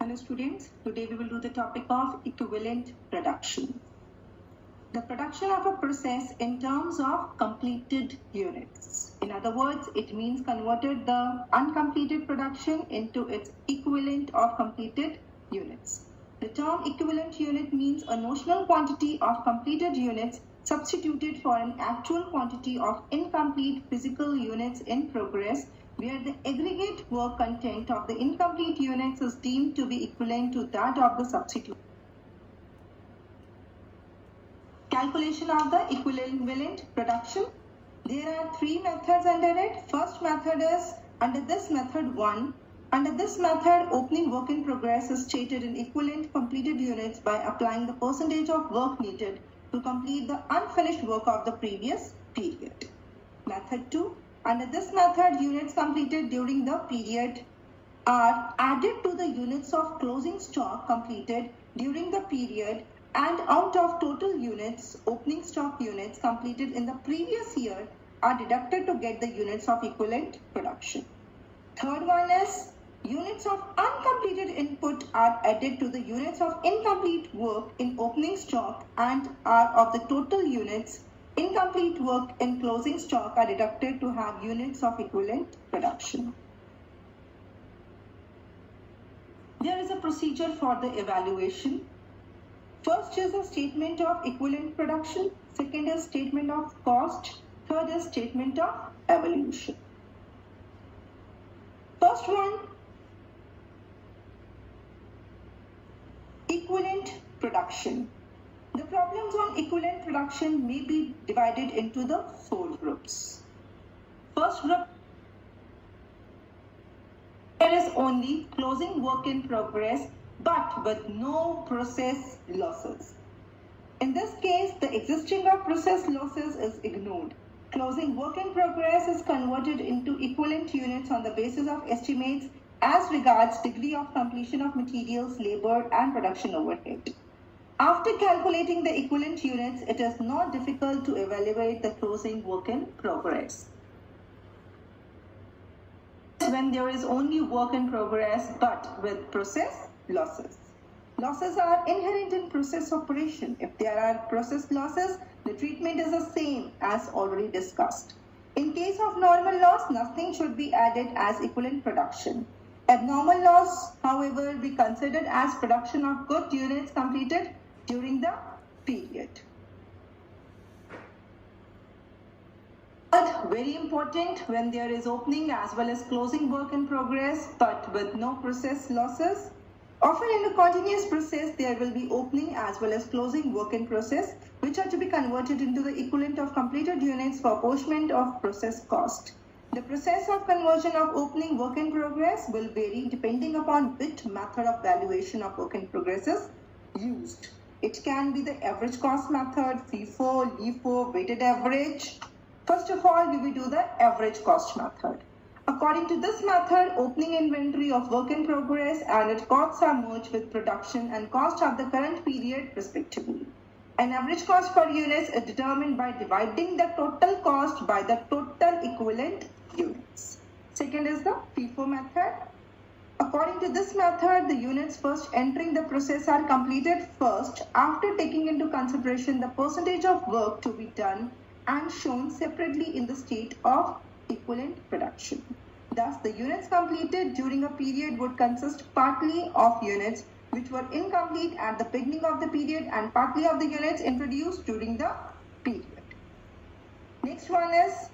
Hello students, today we will do the topic of equivalent production. The production of a process in terms of completed units. In other words, it means converted the uncompleted production into its equivalent of completed units. The term equivalent unit means a notional quantity of completed units substituted for an actual quantity of incomplete physical units in progress, where the aggregate work content of the incomplete units is deemed to be equivalent to that of the substitute. Calculation of the equivalent production. There are three methods under it. First method is under this method 1. Under this method, opening work in progress is stated in equivalent completed units by applying the percentage of work needed to complete the unfinished work of the previous period. Method 2. Under this method, units completed during the period are added to the units of closing stock completed during the period, and out of total units, opening stock units completed in the previous year are deducted to get the units of equivalent production. Third one is units of uncompleted input are added to the units of incomplete work in opening stock and are of the total units. Incomplete work in closing stock are deducted to have units of equivalent production. There is a procedure for the evaluation. First is a statement of equivalent production. Second is statement of cost. Third is statement of evolution. First one, equivalent production. The problems on equivalent production may be divided into the four groups. First group, there is only closing work in progress but with no process losses. In this case, the existing of process losses is ignored. Closing work in progress is converted into equivalent units on the basis of estimates as regards degree of completion of materials, labor, and production overhead. After calculating the equivalent units, it is not difficult to evaluate the closing work in progress. When there is only work in progress but with process losses. Losses are inherent in process operation. If there are process losses, the treatment is the same as already discussed. In case of normal loss, nothing should be added as equivalent production. Abnormal loss, however, will be considered as production of good units completed during the period. But very important, when there is opening as well as closing work in progress but with no process losses. Often in a continuous process, there will be opening as well as closing work in process, which are to be converted into the equivalent of completed units for apportionment of process cost. The process of conversion of opening work in progress will vary depending upon which method of valuation of work in progress is used. It can be the average cost method, FIFO, LIFO, weighted average. First of all, we will do the average cost method. According to this method, opening inventory of work in progress and its costs are merged with production and cost of the current period respectively. An average cost per unit is determined by dividing the total cost by the total equivalent units. Second is the FIFO method. According to this method, the units first entering the process are completed first after taking into consideration the percentage of work to be done and shown separately in the state of equivalent production. Thus, the units completed during a period would consist partly of units which were incomplete at the beginning of the period and partly of the units introduced during the period. Next one is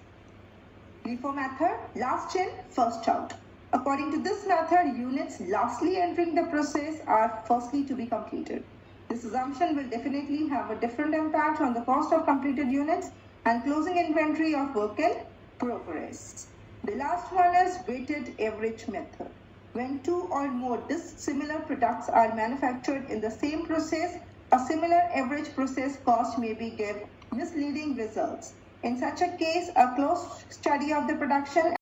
LIFO method, last in, first out. According to this method, units lastly entering the process are firstly to be completed. This assumption will definitely have a different impact on the cost of completed units and closing inventory of work in progress. The last one is weighted average method. When two or more dissimilar products are manufactured in the same process, a similar average process cost may be give misleading results. In such a case, a close study of the production